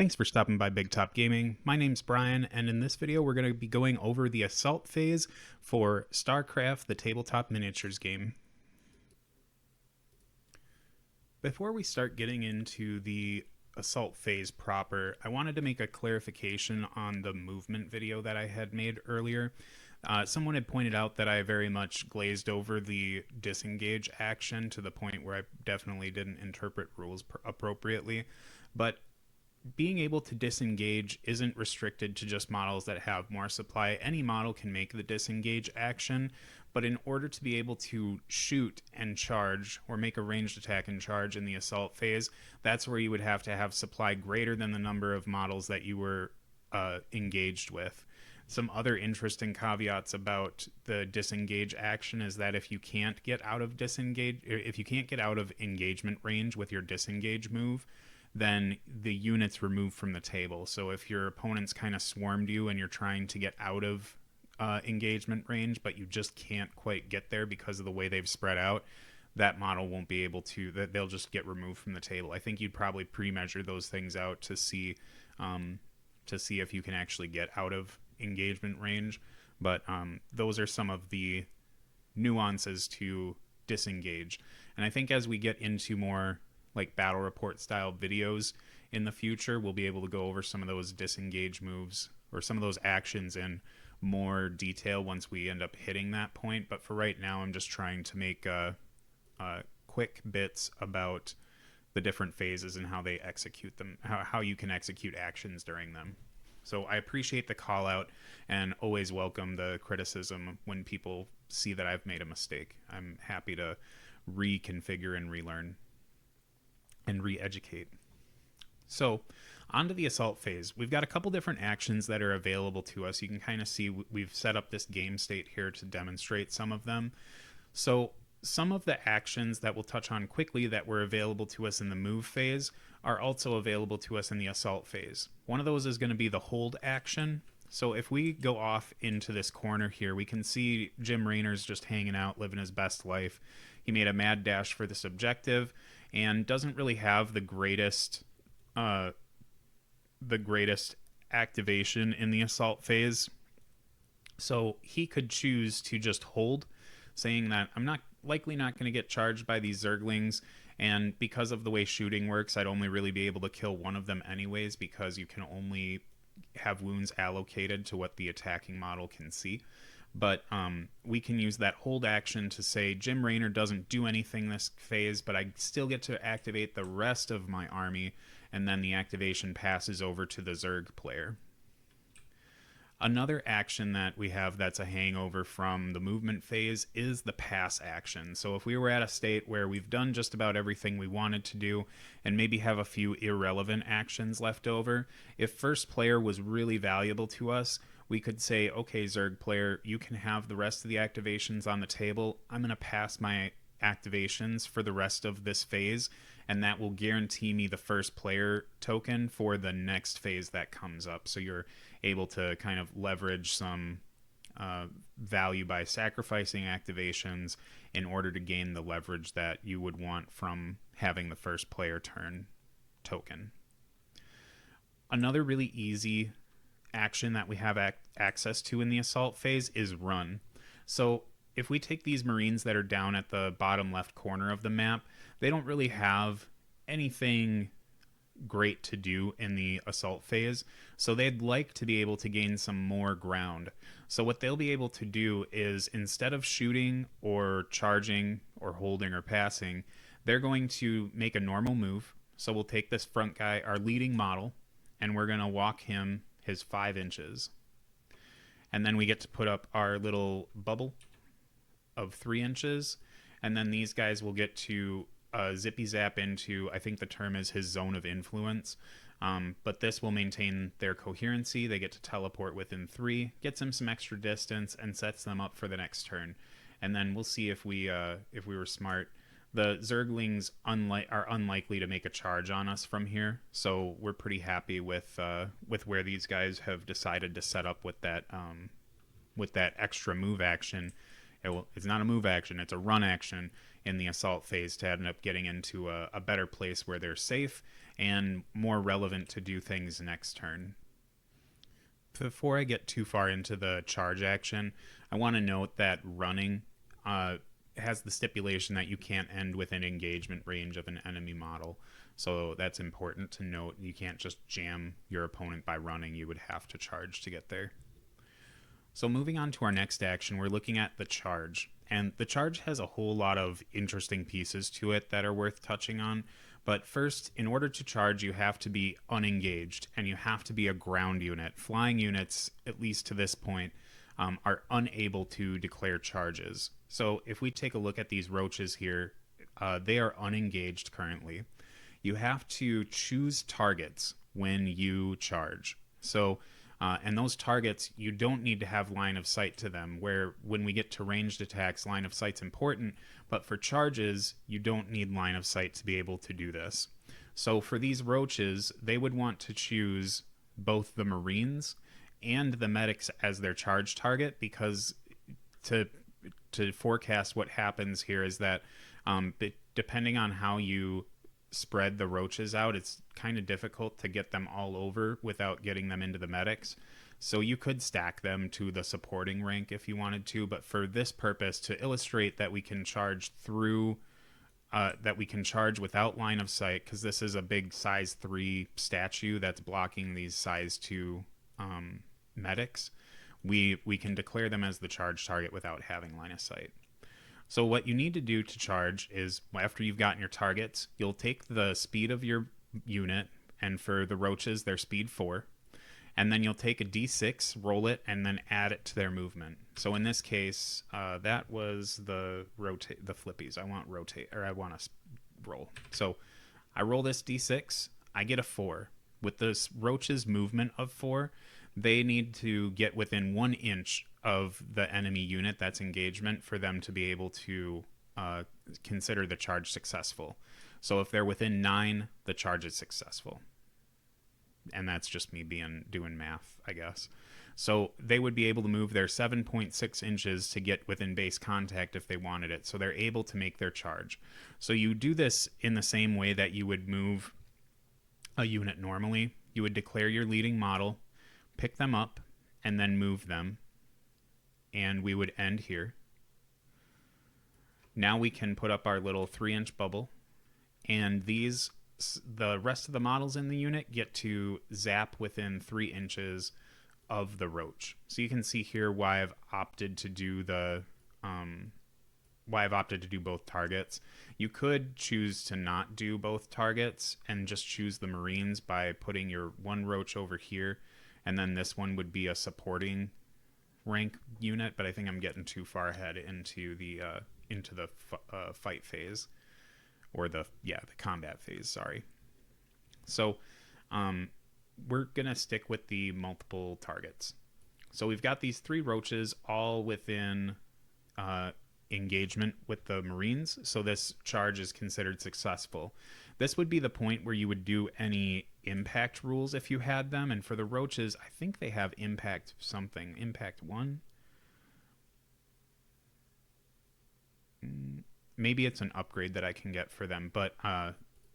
Thanks for stopping by Big Top Gaming. My name's Brian, and in this video we're going to be going over the Assault phase for Starcraft The Tabletop miniatures game. Before we start getting into the Assault phase proper, I wanted to make a clarification on the movement video that I had made earlier. Someone had pointed out that I very much glazed over the disengage action to the point where I definitely didn't interpret rules appropriately, but being able to disengage isn't restricted to just models that have more supply. Any model can make the disengage action, but in order to be able to shoot and charge, or make a ranged attack and charge in the assault phase, that's where you would have to have supply greater than the number of models that you were engaged with. Some other interesting caveats about the disengage action is that if you can't get out of engagement range with your disengage move, then the unit's removed from the table. So if your opponent's kind of swarmed you and you're trying to get out of engagement range, but you just can't quite get there because of the way they've spread out, that model won't be able to, they'll just get removed from the table. I think you'd probably pre-measure those things out to see if you can actually get out of engagement range. But those are some of the nuances to disengage. And I think as we get into more like battle report style videos in the future, we'll be able to go over some of those disengage moves or some of those actions in more detail once we end up hitting that point. But for right now, I'm just trying to make quick bits about the different phases and how they execute them, how you can execute actions during them. So I appreciate the call out and always welcome the criticism when people see that I've made a mistake. I'm happy to reconfigure and relearn and re-educate. So onto the assault phase. We've got a couple different actions that are available to us. You can kind of see we've set up this game state here to demonstrate some of them. So some of the actions that we'll touch on quickly that were available to us in the move phase are also available to us in the assault phase. One of those is going to be the hold action. So if we go off into this corner here, we can see Jim Raynor's just hanging out, living his best life. He made a mad dash for this objective and doesn't really have the greatest activation in the assault phase. So he could choose to just hold, saying that I'm likely not going to get charged by these Zerglings, and because of the way shooting works, I'd only really be able to kill one of them anyways, because you can only have wounds allocated to what the attacking model can see. But we can use that hold action to say Jim Raynor doesn't do anything this phase, but I still get to activate the rest of my army, and then the activation passes over to the Zerg player. Another action that we have that's a hangover from the movement phase is the pass action. So if we were at a state where we've done just about everything we wanted to do and maybe have a few irrelevant actions left over, if first player was really valuable to us, we could say, okay, Zerg player, you can have the rest of the activations on the table. I'm going to pass my activations for the rest of this phase, and that will guarantee me the first player token for the next phase that comes up. So you're able to kind of leverage some value by sacrificing activations in order to gain the leverage that you would want from having the first player turn token. Another really easy action that we have access to in the assault phase is run. So if we take these Marines that are down at the bottom left corner of the map, they don't really have anything great to do in the assault phase, so they'd like to be able to gain some more ground. So what they'll be able to do is, instead of shooting or charging or holding or passing, they're going to make a normal move. So we'll take this front guy, our leading model, and we're going to walk him his 5 inches. And then we get to put up our little bubble of 3 inches, and then these guys will get to zippy zap into, I think the term is his zone of influence, but this will maintain their coherency. They get to teleport within 3, gets them some extra distance, and sets them up for the next turn. And then we'll see if we were smart. The Zerglings are unlikely to make a charge on us from here, so we're pretty happy with where these guys have decided to set up with that extra move action. It's not a move action, it's a run action in the assault phase to end up getting into a better place where they're safe and more relevant to do things next turn. Before I get too far into the charge action, I want to note that running has the stipulation that you can't end within engagement range of an enemy model. So that's important to note. You can't just jam your opponent by running. You would have to charge to get there. So moving on to our next action, we're looking at the charge. And the charge has a whole lot of interesting pieces to it that are worth touching on. But first, in order to charge, you have to be unengaged, and you have to be a ground unit. Flying units, at least to this point, are unable to declare charges. So if we take a look at these roaches here, they are unengaged currently. You have to choose targets when you charge. So, and those targets, you don't need to have line of sight to them, where when we get to ranged attacks, line of sight's important, but for charges, you don't need line of sight to be able to do this. So for these roaches, they would want to choose both the Marines and the medics as their charge target, because to forecast what happens here is that depending on how you spread the roaches out, it's kind of difficult to get them all over without getting them into the medics. So you could stack them to the supporting rank if you wanted to, but for this purpose, to illustrate that we can charge through, that we can charge without line of sight, because this is a big size 3 statue that's blocking these size 2 medics, we can declare them as the charge target without having line of sight. So what you need to do to charge is, after you've gotten your targets, you'll take the speed of your unit, and for the roaches, their speed 4, and then you'll take a d6, roll it, and then add it to their movement. So in this case, that was the flippies. I want to roll. So I roll this d6, I get a 4. With this roach's movement of 4, they need to get within 1 inch of the enemy unit that's engagement for them to be able to consider the charge successful. So if they're within 9, the charge is successful. And that's just me doing math, I guess. So they would be able to move their 7.6 inches to get within base contact if they wanted it. So they're able to make their charge. So you do this in the same way that you would move a unit normally. You would declare your leading model, pick them up, and then move them. And we would end here. Now we can put up our little 3-inch bubble, and the rest of the models in the unit get to zap within 3 inches of the roach. So you can see here why I've opted to do both targets. You could choose to not do both targets and just choose the Marines by putting your one roach over here, and then this one would be a supporting rank unit, but I think I'm getting too far ahead into the fight phase, or the combat phase, sorry. So we're gonna stick with the multiple targets. So we've got these 3 roaches all within engagement with the Marines, so this charge is considered successful. This would be the point where you would do any impact rules if you had them, and for the roaches, I think they have impact 1. Maybe it's an upgrade that I can get for them, but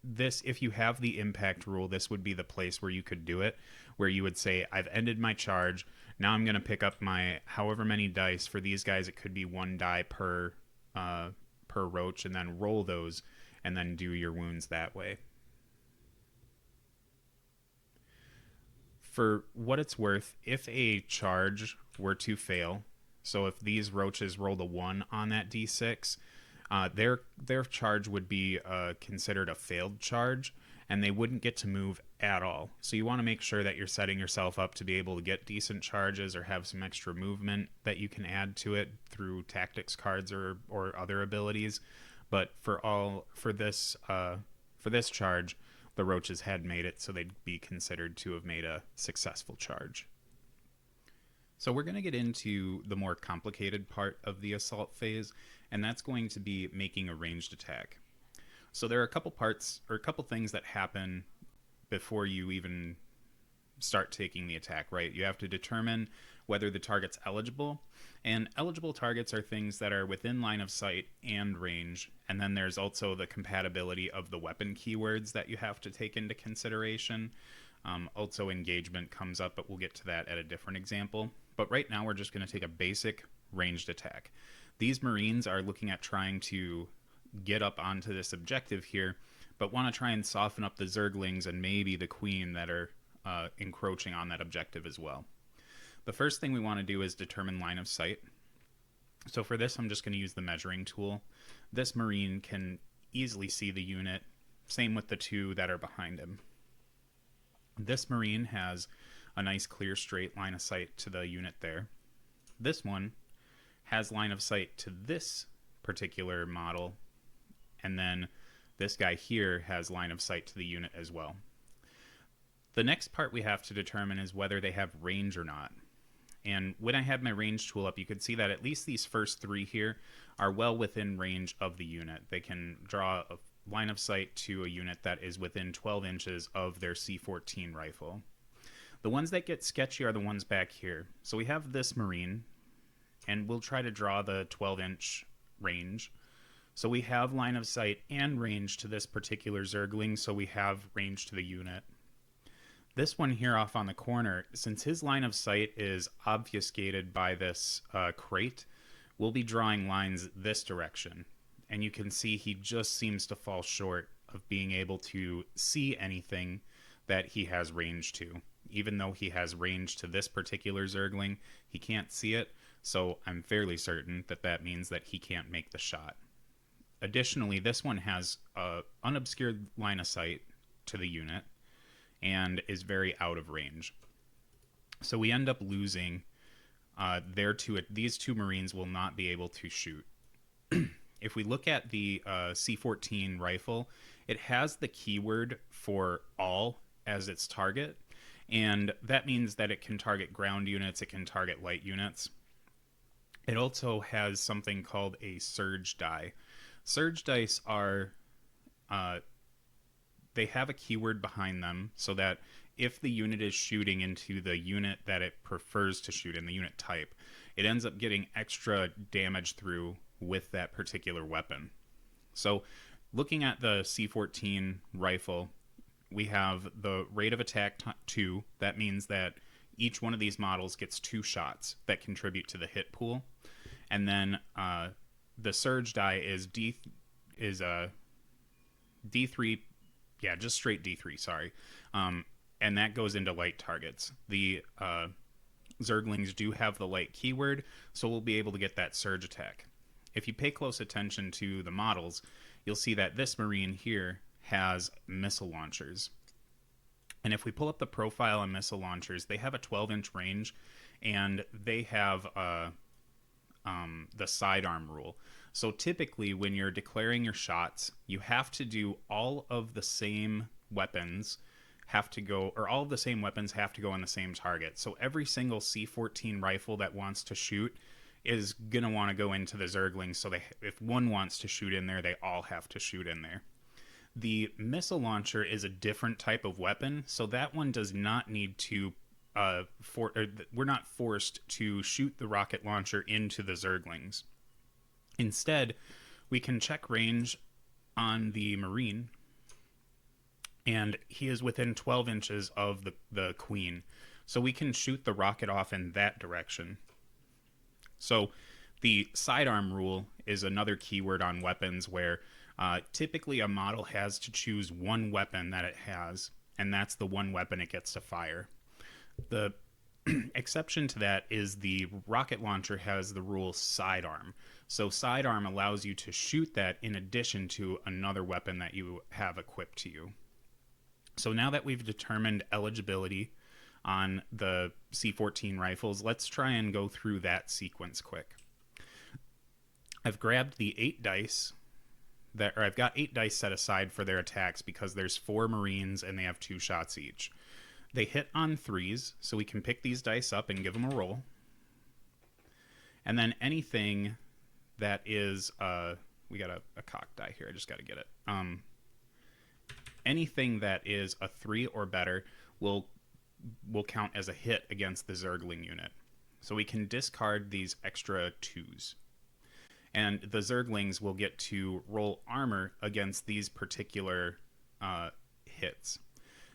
this, if you have the impact rule, this would be the place where you could do it, where you would say, I've ended my charge, now I'm going to pick up my however many dice. For these guys, it could be 1 die per roach, and then roll those, and then do your wounds that way. For what it's worth, if a charge were to fail, so if these roaches rolled a 1 on that d6, their charge would be considered a failed charge, and they wouldn't get to move at all. So you want to make sure that you're setting yourself up to be able to get decent charges or have some extra movement that you can add to it through tactics cards or other abilities. But for this charge, the roaches had made it, so they'd be considered to have made a successful charge. So we're going to get into the more complicated part of the assault phase, and that's going to be making a ranged attack. So there are a couple things that happen before you even start taking the attack, right? You have to determine whether the target's eligible, And eligible targets are things that are within line of sight and range. And then there's also the compatibility of the weapon keywords that you have to take into consideration. Also, engagement comes up, but we'll get to that at a different example. But right now, we're just going to take a basic ranged attack. These Marines are looking at trying to get up onto this objective here, but want to try and soften up the Zerglings and maybe the Queen that are encroaching on that objective as well. The first thing we want to do is determine line of sight. So for this, I'm just going to use the measuring tool. This Marine can easily see the unit. Same with the two that are behind him. This Marine has a nice clear straight line of sight to the unit there. This one has line of sight to this particular model, and then this guy here has line of sight to the unit as well. The next part we have to determine is whether they have range or not. And when I had my range tool up, you could see that at least these first three here are well within range of the unit. They can draw a line of sight to a unit that is within 12 inches of their C-14 rifle. The ones that get sketchy are the ones back here. So we have this Marine, and we'll try to draw the 12-inch range. So we have line of sight and range to this particular Zergling, so we have range to the unit. This one here off on the corner, since his line of sight is obfuscated by this crate, we'll be drawing lines this direction. And you can see he just seems to fall short of being able to see anything that he has range to. Even though he has range to this particular Zergling, he can't see it, so I'm fairly certain that that means that he can't make the shot. Additionally, this one has an unobscured line of sight to the unit and is very out of range. So we end up losing these two Marines will not be able to shoot. If we look at the C-14 rifle, it has the keyword for all as its target, and that means that it can target ground units, it can target light units. It also has something called a surge die. Surge dice are, they have a keyword behind them so that if the unit is shooting into the unit that it prefers to shoot in, the unit type, it ends up getting extra damage through with that particular weapon. So looking at the C-14 rifle, we have the rate of attack 2. That means that each one of these models gets 2 shots that contribute to the hit pool. And then the surge die is D3, yeah, just straight D3, sorry. And that goes into light targets. The Zerglings do have the light keyword, so we'll be able to get that surge attack. If you pay close attention to the models, you'll see that this Marine here has missile launchers. And if we pull up the profile on missile launchers, they have a 12-inch range, and they have the sidearm rule. So typically, when you're declaring your shots, you have to do all of the same weapons have to go, or all of the same weapons have to go on the same target. So every single C-14 rifle that wants to shoot is going to want to go into the Zergling, so if one wants to shoot in there, they all have to shoot in there. The missile launcher is a different type of weapon, so that one does not need to, we're not forced to shoot the rocket launcher into the Zerglings. Instead, we can check range on the Marine, and he is within 12 inches of the Queen, so we can shoot the rocket off in that direction. So the sidearm rule is another keyword on weapons where typically a model has to choose one weapon that it has, and that's the one weapon it gets to fire. The exception to that is the rocket launcher has the rule sidearm. So sidearm allows you to shoot that in addition to another weapon that you have equipped to you. So now that we've determined eligibility on the C-14 rifles, let's try and go through that sequence quick. I've grabbed the 8 dice, I've got 8 dice set aside for their attacks because there's 4 Marines and they have 2 shots each. They hit on 3s, so we can pick these dice up and give them a roll. And then anything that is, we got a cock die here, I just got to get it. Anything that is a 3 or better will count as a hit against the Zergling unit. So we can discard these extra 2s. And the Zerglings will get to roll armor against these particular hits.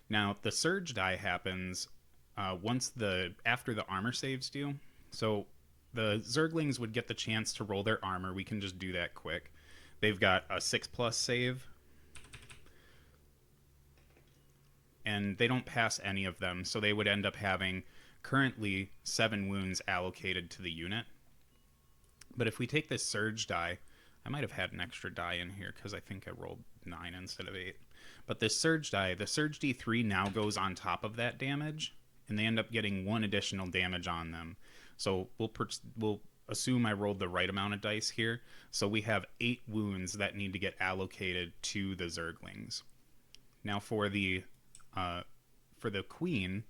Now, the surge die happens after the armor saves do. So the Zerglings would get the chance to roll their armor. We can just do that quick. They've got a 6+ save, and they don't pass any of them, so they would end up having currently 7 wounds allocated to the unit. But if we take this surge die, I might have had an extra die in here because I think I rolled 9 instead of 8. But this surge die, the surge D3 now goes on top of that damage, and they end up getting 1 additional damage on them. So we'll assume I rolled the right amount of dice here. So we have 8 wounds that need to get allocated to the Zerglings. Now for the Queen,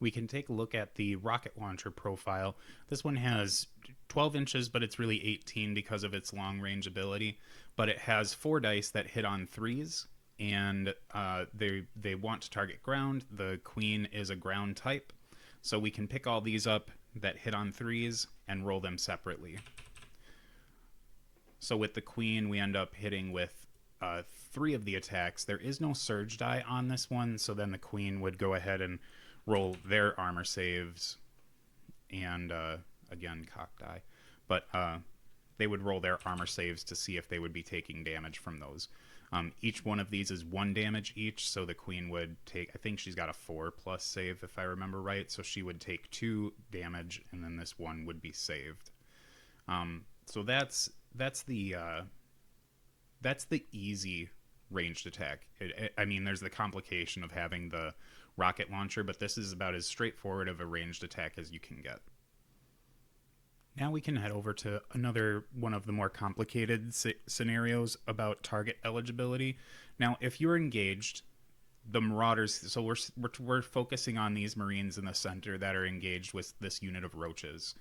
we can take a look at the rocket launcher profile. This one has 12 inches, but it's really 18 because of its long range ability. But it has 4 dice that hit on 3s, and they want to target ground. The Queen is a ground type, so we can pick all these up that hit on 3s and roll them separately. So with the Queen, we end up hitting with 3 of the attacks. There is no surge die on this one, so then the Queen would go ahead and roll their armor saves, and again, cock die. But they would roll their armor saves to see if they would be taking damage from those. Each one of these is 1 damage each, so the Queen would take, I think she's got a 4+ save if I remember right, so she would take 2 damage, and then this one would be saved. So that's the easy ranged attack. I mean, there's the complication of having the rocket launcher, but this is about as straightforward of a ranged attack as you can get. Now we can head over to another one of the more complicated scenarios about target eligibility. Now, if you're engaged, the Marauders, so we're focusing on these Marines in the center that are engaged with this unit of roaches.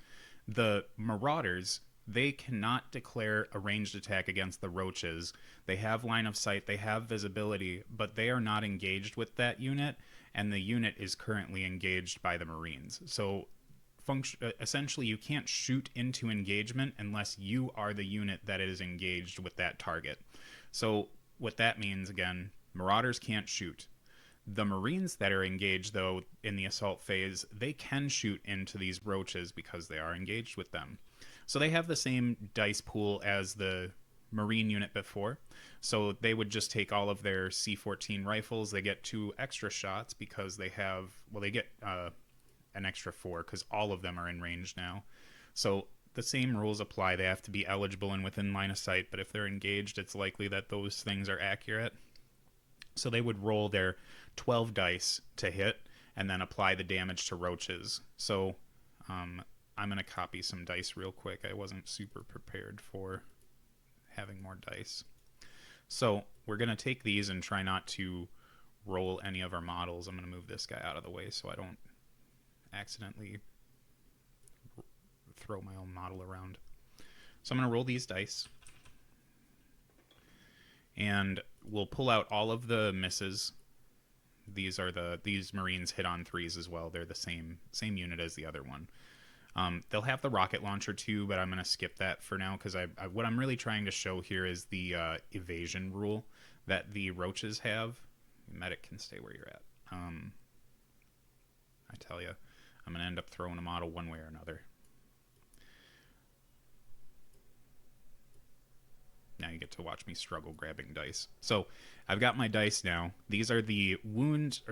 The Marauders, they cannot declare a ranged attack against the roaches. They have line of sight, they have visibility, but they are not engaged with that unit, and the unit is currently engaged by the Marines. So essentially, you can't shoot into engagement unless you are the unit that is engaged with that target. So what that means, again, Marauders can't shoot. The Marines that are engaged, though, in the assault phase, they can shoot into these roaches because they are engaged with them. So they have the same dice pool as the Marine unit before. So they would just take all of their C-14 rifles. They get 2 extra shots because they have, well, they get an extra 4 because all of them are in range now. So the same rules apply. They have to be eligible and within line of sight, but if they're engaged, it's likely that those things are accurate. So they would roll their 12 dice to hit and then apply the damage to roaches. So I'm going to copy some dice real quick. I wasn't super prepared for having more dice. So we're going to take these and try not to roll any of our models. I'm going to move this guy out of the way so I don't accidentally throw my own model around. So I'm going to roll these dice, and we'll pull out all of the misses. These Marines hit on 3s as well. They're the same unit as the other one. They'll have the rocket launcher too, but I'm going to skip that for now because what I'm really trying to show here is the evasion rule that the roaches have. Medic can stay where you're at. I tell you, I'm going to end up throwing a model one way or another. Now you get to watch me struggle grabbing dice. So I've got my dice now. These are the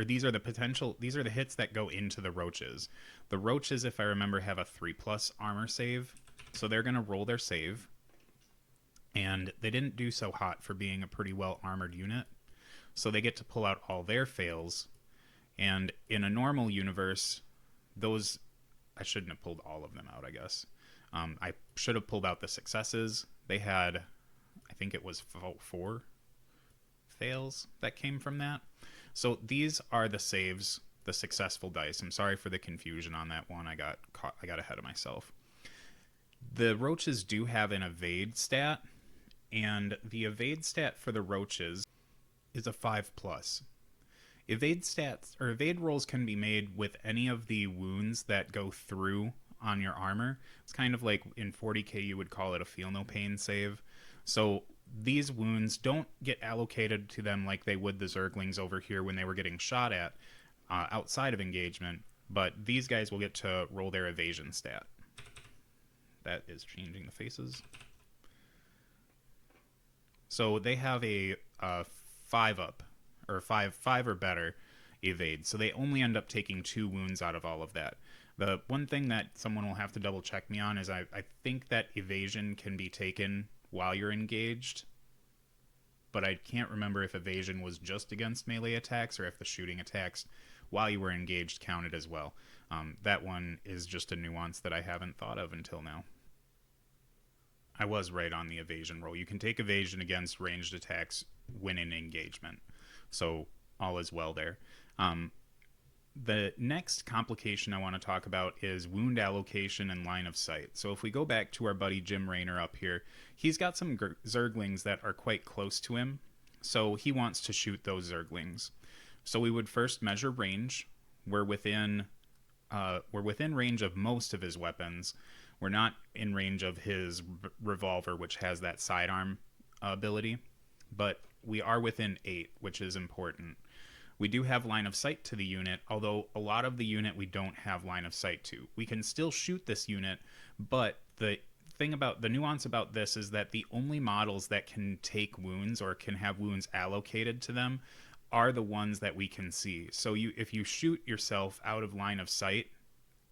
these are the hits that go into the roaches. The roaches, if I remember, have a 3+ armor save. So they're going to roll their save. And they didn't do so hot for being a pretty well armored unit. So they get to pull out all their fails. And in a normal universe, I shouldn't have pulled all of them out, I guess. I should have pulled out the successes. They had, I think it was 4 fails that came from that. So these are the saves, the successful dice. I'm sorry for the confusion on that one. I got ahead of myself. The roaches do have an evade stat, and the evade stat for the roaches is a 5+. Evade rolls can be made with any of the wounds that go through on your armor. It's kind of like in 40k you would call it a feel no pain save. So these wounds don't get allocated to them like they would the Zerglings over here when they were getting shot at outside of engagement, but these guys will get to roll their evasion stat. That is changing the faces. So they have a 5 up, or 5 or better evade. So they only end up taking 2 wounds out of all of that. The one thing that someone will have to double check me on is I think that evasion can be taken while you're engaged, but I can't remember if evasion was just against melee attacks or if the shooting attacks while you were engaged counted as well. That one is just a nuance that I haven't thought of until now. I was right on the evasion roll. You can take evasion against ranged attacks when in engagement, so all is well there. The next complication I want to talk about is wound allocation and line of sight. So if we go back to our buddy Jim Raynor up here, he's got some Zerglings that are quite close to him, so he wants to shoot those Zerglings. So we would first measure range. We're within range of most of his weapons. We're not in range of his revolver, which has that sidearm ability, but we are within 8, which is important. We do have line of sight to the unit, although a lot of the unit we don't have line of sight to. We can still shoot this unit, but the nuance about this is that the only models that can take wounds or can have wounds allocated to them are the ones that we can see. So if you shoot yourself out of line of sight,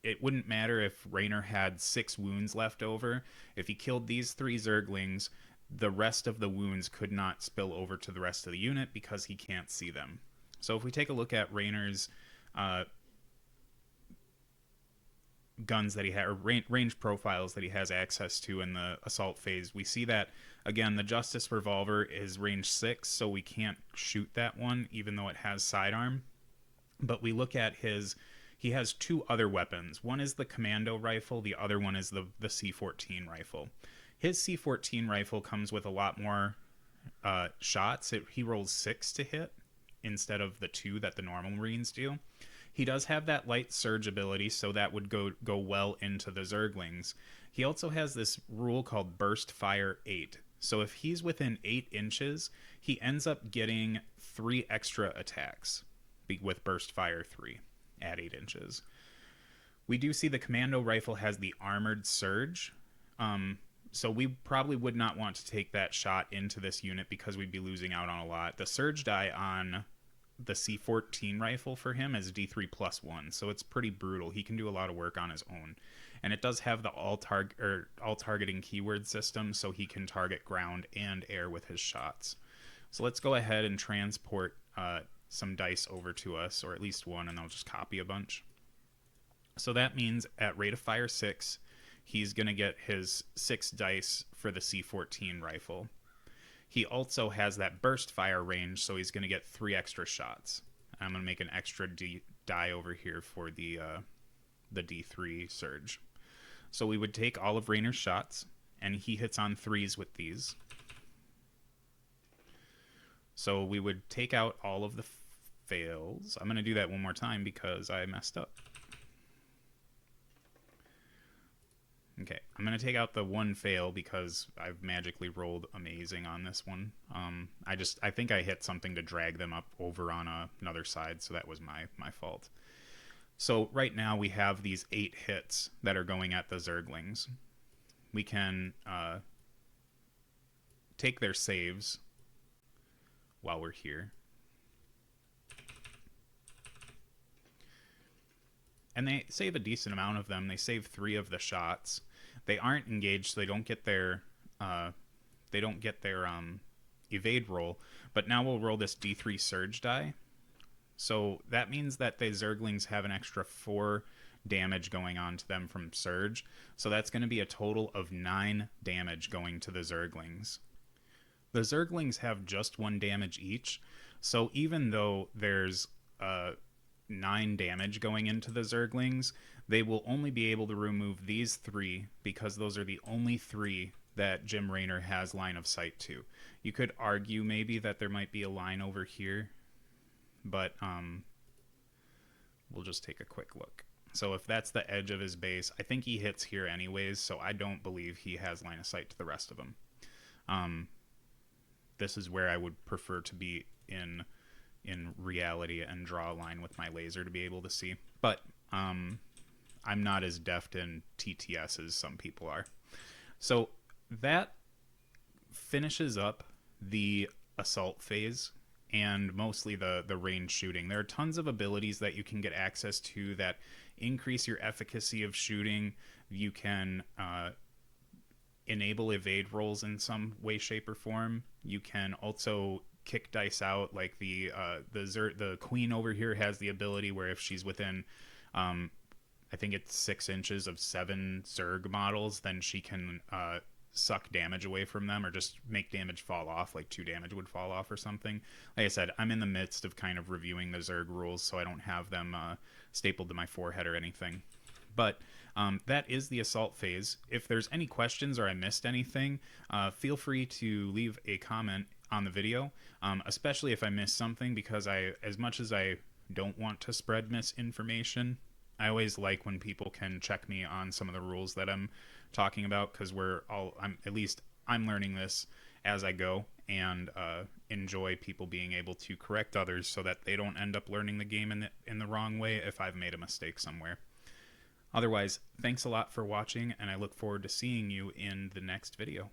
it wouldn't matter if Raynor had 6 wounds left over. If he killed these 3 Zerglings, the rest of the wounds could not spill over to the rest of the unit because he can't see them. So if we take a look at Raynor's guns that he had, or range profiles that he has access to in the assault phase, we see that, again, the Justice Revolver is range 6, so we can't shoot that one, even though it has sidearm. But we look at he has 2 other weapons. One is the Commando Rifle, the other one is the C-14 rifle. His C-14 rifle comes with a lot more shots. He rolls 6 to hit instead of the 2 that the normal Marines do. He does have that light surge ability, so that would go well into the Zerglings. He also has this rule called Burst Fire 8. So if he's within 8 inches, he ends up getting 3 extra attacks with Burst Fire 3 at 8 inches. We do see the Commando Rifle has the Armored Surge. So we probably would not want to take that shot into this unit because we'd be losing out on a lot. The Surge die on the C-14 rifle for him is D3+1, so it's pretty brutal. He can do a lot of work on his own. And it does have the all targeting keyword system, so he can target ground and air with his shots. So let's go ahead and transport some dice over to us, or at least one, and I'll just copy a bunch. So that means at rate of fire 6, he's going to get his 6 dice for the C-14 rifle. He also has that burst fire range, so he's going to get 3 extra shots. I'm going to make an extra die over here for the D3 surge. So we would take all of Raynor's shots, and he hits on 3s with these. So we would take out all of the fails. I'm going to do that one more time because I messed up. Okay, I'm going to take out the 1 fail because I've magically rolled amazing on this one. I think I hit something to drag them up over on another side, so that was my fault. So right now we have these 8 hits that are going at the Zerglings. We can take their saves while we're here. And they save a decent amount of them. They save 3 of the shots. They aren't engaged, so they don't get their evade roll. But now we'll roll this D3 surge die. So that means that the Zerglings have an extra 4 damage going on to them from surge. So that's going to be a total of 9 damage going to the Zerglings. The Zerglings have just 1 damage each. So even though there's 9 damage going into the Zerglings, they will only be able to remove these 3 because those are the only 3 that Jim Raynor has line of sight to. You could argue maybe that there might be a line over here, but we'll just take a quick look. So if that's the edge of his base, I think he hits here anyways, so I don't believe he has line of sight to the rest of them. This is where I would prefer to be in reality and draw a line with my laser to be able to see. But I'm not as deft in TTS as some people are. So that finishes up the assault phase and mostly the range shooting. There are tons of abilities that you can get access to that increase your efficacy of shooting. You can enable evade rolls in some way, shape, or form. You can also kick dice out, like the queen over here has the ability where if she's within I think it's 6 inches of 7 Zerg models, then she can suck damage away from them or just make damage fall off, like 2 damage would fall off or something. Like I said, I'm in the midst of kind of reviewing the Zerg rules, so I don't have them stapled to my forehead or anything. But that is the assault phase. If there's any questions or I missed anything, feel free to leave a comment on the video, especially if I missed something, because as much as I don't want to spread misinformation, I always like when people can check me on some of the rules that I'm talking about, because I'm learning this as I go, and enjoy people being able to correct others so that they don't end up learning the game in the wrong way if I've made a mistake somewhere. Otherwise, thanks a lot for watching, and I look forward to seeing you in the next video.